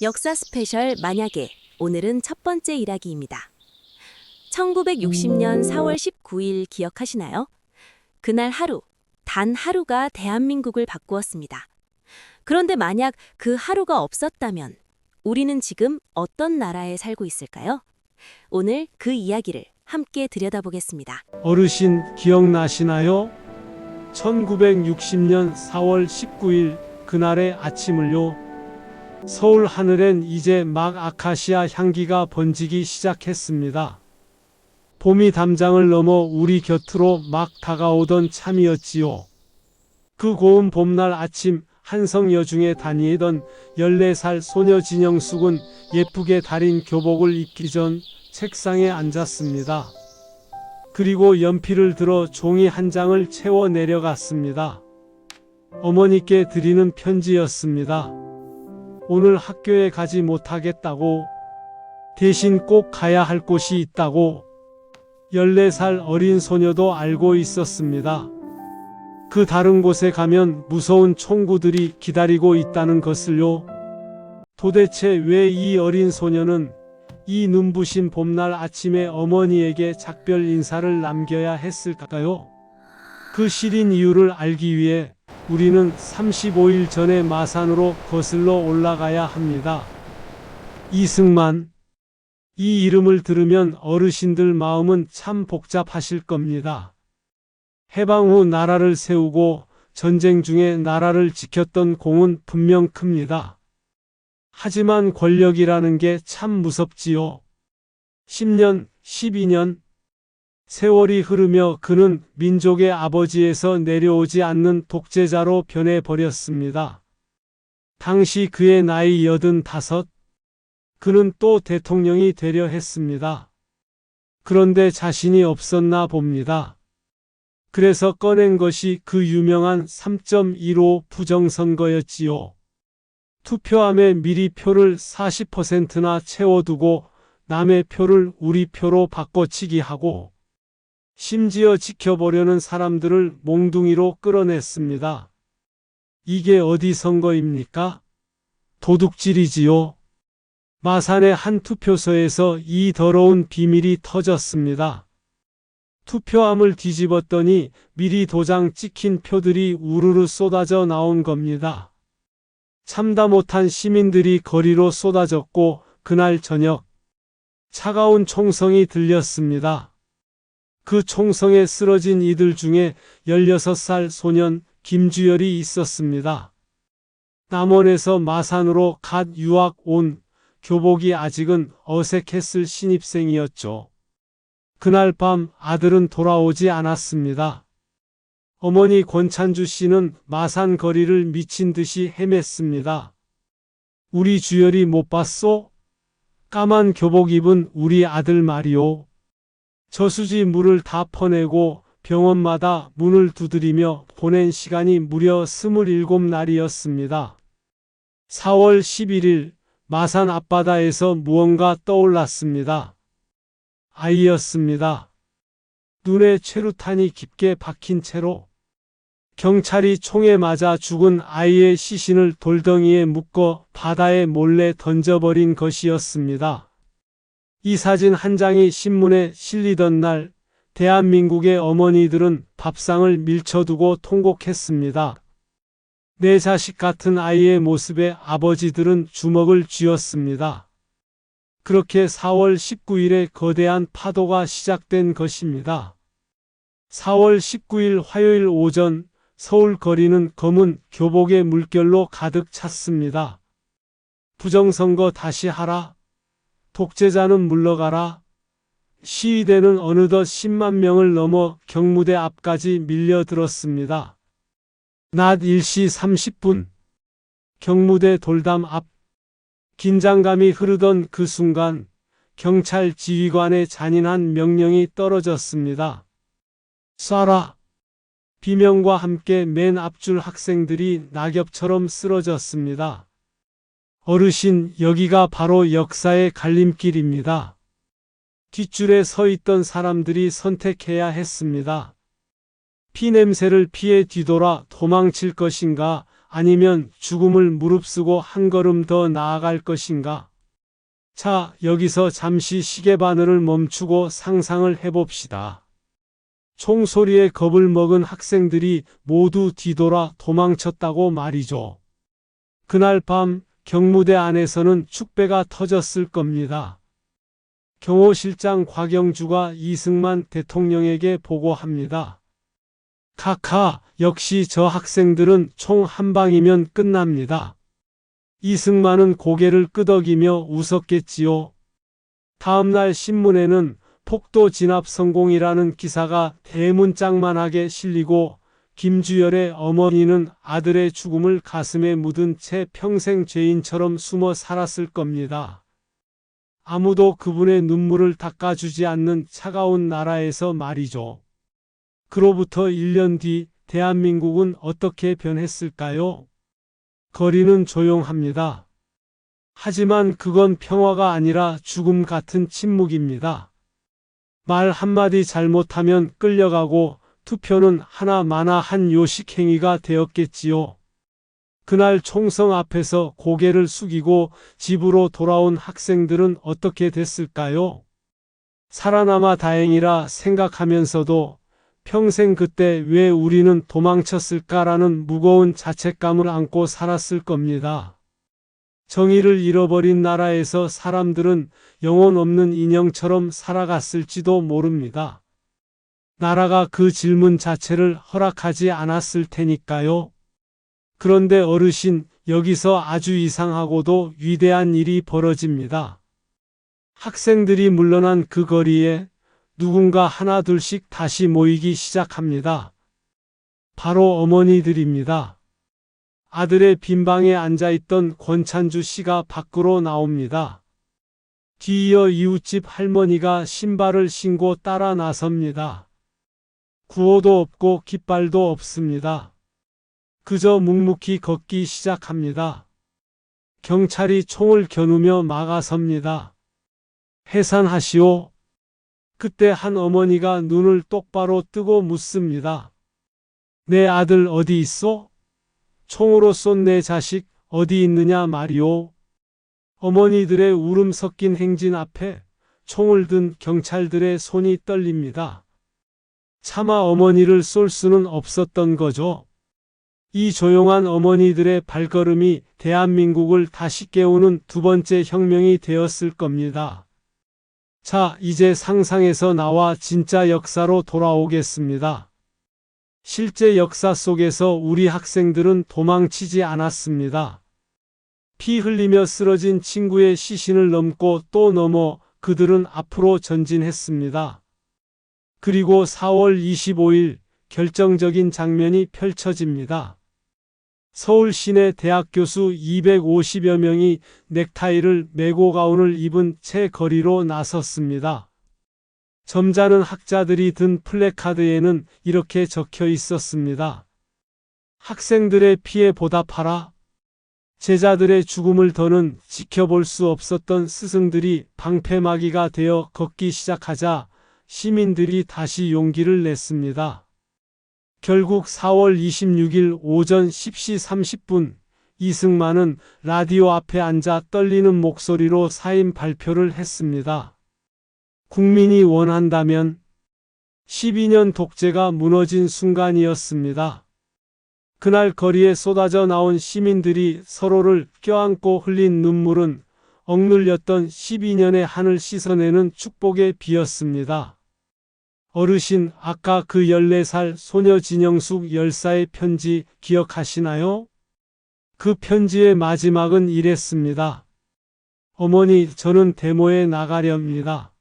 역사 스페셜 만약에 오늘은 첫 번째 일하기입니다. 1960년 4월 19일 기억하시나요? 그날 하루, 단 하루가 대한민국을 바꾸었습니다. 그런데 만약 그 하루가 없었다면 우리는 지금 어떤 나라에 살고 있을까요? 오늘 그 이야기를 함께 들여다보겠습니다. 어르신 기억나시나요? 1960년 4월 19일 그날의 아침을요. 서울 하늘엔 이제 막 아카시아 향기가 번지기 시작했습니다. 봄이 담장을 넘어 우리 곁으로 막 다가오던 참이었지요. 그 고운 봄날 아침 한성 여중에 다니던 14살 소녀 진영숙은 예쁘게 다린 교복을 입기 전 책상에 앉았습니다. 그리고 연필을 들어 종이 한 장을 채워 내려갔습니다. 어머니께 드리는 편지였습니다. 오늘 학교에 가지 못하겠다고, 대신 꼭 가야 할 곳이 있다고 14살 어린 소녀도 알고 있었습니다. 그 다른 곳에 가면 무서운 총구들이 기다리고 있다는 것을요. 도대체 왜 이 어린 소녀는 이 눈부신 봄날 아침에 어머니에게 작별 인사를 남겨야 했을까요? 그 시린 이유를 알기 위해 우리는 35일 전에 마산으로 거슬러 올라가야 합니다. 이승만. 이 이름을 들으면 어르신들 마음은 참 복잡하실 겁니다. 해방 후 나라를 세우고 전쟁 중에 나라를 지켰던 공은 분명 큽니다. 하지만 권력이라는 게 참 무섭지요. 10년, 12년, 세월이 흐르며 그는 민족의 아버지에서 내려오지 않는 독재자로 변해버렸습니다. 당시 그의 나이 85, 그는 또 대통령이 되려 했습니다. 그런데 자신이 없었나 봅니다. 그래서 꺼낸 것이 그 유명한 3.15 부정선거였지요. 투표함에 미리 표를 40%나 채워두고 남의 표를 우리 표로 바꿔치기 하고 심지어 지켜보려는 사람들을 몽둥이로 끌어냈습니다. 이게 어디 선거입니까? 도둑질이지요. 마산의 한 투표소에서 이 더러운 비밀이 터졌습니다. 투표함을 뒤집었더니 미리 도장 찍힌 표들이 우르르 쏟아져 나온 겁니다. 참다 못한 시민들이 거리로 쏟아졌고 그날 저녁 차가운 총성이 들렸습니다. 그 총성에 쓰러진 이들 중에 16살 소년 김주열이 있었습니다. 남원에서 마산으로 갓 유학 온 교복이 아직은 어색했을 신입생이었죠. 그날 밤 아들은 돌아오지 않았습니다. 어머니 권찬주 씨는 마산 거리를 미친 듯이 헤맸습니다. 우리 주열이 못 봤소? 까만 교복 입은 우리 아들 말이오. 저수지 물을 다 퍼내고 병원마다 문을 두드리며 보낸 시간이 무려 27날이었습니다. 4월 11일 마산 앞바다에서 무언가 떠올랐습니다. 아이였습니다. 눈에 최루탄이 깊게 박힌 채로 경찰이 총에 맞아 죽은 아이의 시신을 돌덩이에 묶어 바다에 몰래 던져버린 것이었습니다. 이 사진 한 장이 신문에 실리던 날 대한민국의 어머니들은 밥상을 밀쳐두고 통곡했습니다. 내 자식 같은 아이의 모습에 아버지들은 주먹을 쥐었습니다. 그렇게 4월 19일에 거대한 파도가 시작된 것입니다. 4월 19일 화요일 오전 서울 거리는 검은 교복의 물결로 가득 찼습니다. 부정선거 다시 하라. 독재자는 물러가라. 시위대는 어느덧 10만 명을 넘어 경무대 앞까지 밀려들었습니다. 낮 1시 30분 경무대 돌담 앞 긴장감이 흐르던 그 순간 경찰 지휘관의 잔인한 명령이 떨어졌습니다. 쏴라. 비명과 함께 맨 앞줄 학생들이 낙엽처럼 쓰러졌습니다. 어르신, 여기가 바로 역사의 갈림길입니다. 뒷줄에 서 있던 사람들이 선택해야 했습니다. 피 냄새를 피해 뒤돌아 도망칠 것인가 아니면 죽음을 무릅쓰고 한 걸음 더 나아갈 것인가? 자, 여기서 잠시 시계바늘을 멈추고 상상을 해봅시다. 총소리에 겁을 먹은 학생들이 모두 뒤돌아 도망쳤다고 말이죠. 그날 밤 경무대 안에서는 축배가 터졌을 겁니다. 경호실장 곽영주가 이승만 대통령에게 보고합니다. 카카, 역시 저 학생들은 총 한 방이면 끝납니다. 이승만은 고개를 끄덕이며 웃었겠지요. 다음날 신문에는 폭도 진압 성공이라는 기사가 대문짝만하게 실리고 김주열의 어머니는 아들의 죽음을 가슴에 묻은 채 평생 죄인처럼 숨어 살았을 겁니다. 아무도 그분의 눈물을 닦아주지 않는 차가운 나라에서 말이죠. 그로부터 1년 뒤 대한민국은 어떻게 변했을까요? 거리는 조용합니다. 하지만 그건 평화가 아니라 죽음 같은 침묵입니다. 말 한마디 잘못하면 끌려가고 투표는 하나마나 한 요식행위가 되었겠지요. 그날 총성 앞에서 고개를 숙이고 집으로 돌아온 학생들은 어떻게 됐을까요? 살아남아 다행이라 생각하면서도 평생 그때 왜 우리는 도망쳤을까라는 무거운 자책감을 안고 살았을 겁니다. 정의를 잃어버린 나라에서 사람들은 영혼 없는 인형처럼 살아갔을지도 모릅니다. 나라가 그 질문 자체를 허락하지 않았을 테니까요. 그런데 어르신, 여기서 아주 이상하고도 위대한 일이 벌어집니다. 학생들이 물러난 그 거리에 누군가 하나둘씩 다시 모이기 시작합니다. 바로 어머니들입니다. 아들의 빈방에 앉아있던 권찬주 씨가 밖으로 나옵니다. 뒤이어 이웃집 할머니가 신발을 신고 따라 나섭니다. 구호도 없고 깃발도 없습니다. 그저 묵묵히 걷기 시작합니다. 경찰이 총을 겨누며 막아섭니다. 해산하시오. 그때 한 어머니가 눈을 똑바로 뜨고 묻습니다. 내 아들 어디 있어? 총으로 쏜 내 자식 어디 있느냐 말이오. 어머니들의 울음 섞인 행진 앞에 총을 든 경찰들의 손이 떨립니다. 차마 어머니를 쏠 수는 없었던 거죠. 이 조용한 어머니들의 발걸음이 대한민국을 다시 깨우는 두 번째 혁명이 되었을 겁니다. 자, 이제 상상에서 나와 진짜 역사로 돌아오겠습니다. 실제 역사 속에서 우리 학생들은 도망치지 않았습니다. 피 흘리며 쓰러진 친구의 시신을 넘고 또 넘어 그들은 앞으로 전진했습니다. 그리고 4월 25일 결정적인 장면이 펼쳐집니다. 서울 시내 대학 교수 250여 명이 넥타이를 메고 가운을 입은 채 거리로 나섰습니다. 점잖은 학자들이 든 플래카드에는 이렇게 적혀 있었습니다. 학생들의 피에 보답하라. 제자들의 죽음을 더는 지켜볼 수 없었던 스승들이 방패막이가 되어 걷기 시작하자 시민들이 다시 용기를 냈습니다. 결국 4월 26일 오전 10시 30분 이승만은 라디오 앞에 앉아 떨리는 목소리로 사임 발표를 했습니다. 국민이 원한다면 12년 독재가 무너진 순간이었습니다. 그날 거리에 쏟아져 나온 시민들이 서로를 껴안고 흘린 눈물은 억눌렸던 12년의 한을 씻어내는 축복의 비였습니다. 어르신, 아까 그 14살 소녀 진영숙 열사의 편지 기억하시나요? 그 편지의 마지막은 이랬습니다. 어머니, 저는 데모에 나가렵니다.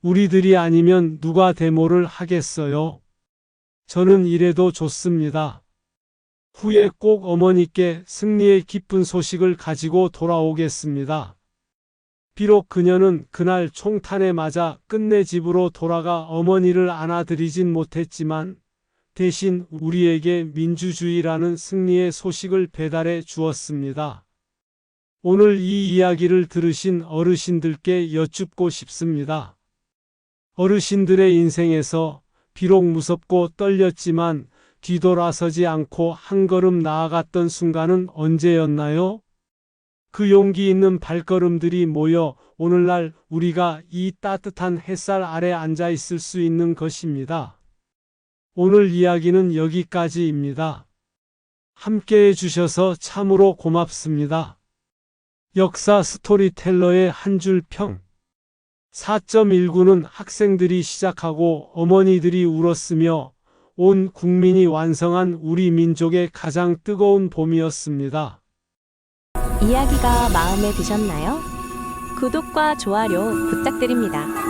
우리들이 아니면 누가 데모를 하겠어요? 저는 이래도 좋습니다. 후에 꼭 어머니께 승리의 기쁜 소식을 가지고 돌아오겠습니다. 비록 그녀는 그날 총탄에 맞아 끝내 집으로 돌아가 어머니를 안아드리진 못했지만 대신 우리에게 민주주의라는 승리의 소식을 배달해 주었습니다. 오늘 이 이야기를 들으신 어르신들께 여쭙고 싶습니다. 어르신들의 인생에서 비록 무섭고 떨렸지만 뒤돌아서지 않고 한 걸음 나아갔던 순간은 언제였나요? 그 용기 있는 발걸음들이 모여 오늘날 우리가 이 따뜻한 햇살 아래 앉아 있을 수 있는 것입니다. 오늘 이야기는 여기까지입니다. 함께 해주셔서 참으로 고맙습니다. 역사 스토리텔러의 한 줄 평. 4.19는 학생들이 시작하고 어머니들이 울었으며 온 국민이 완성한 우리 민족의 가장 뜨거운 봄이었습니다. 이야기가 마음에 드셨나요? 구독과 좋아요 부탁드립니다.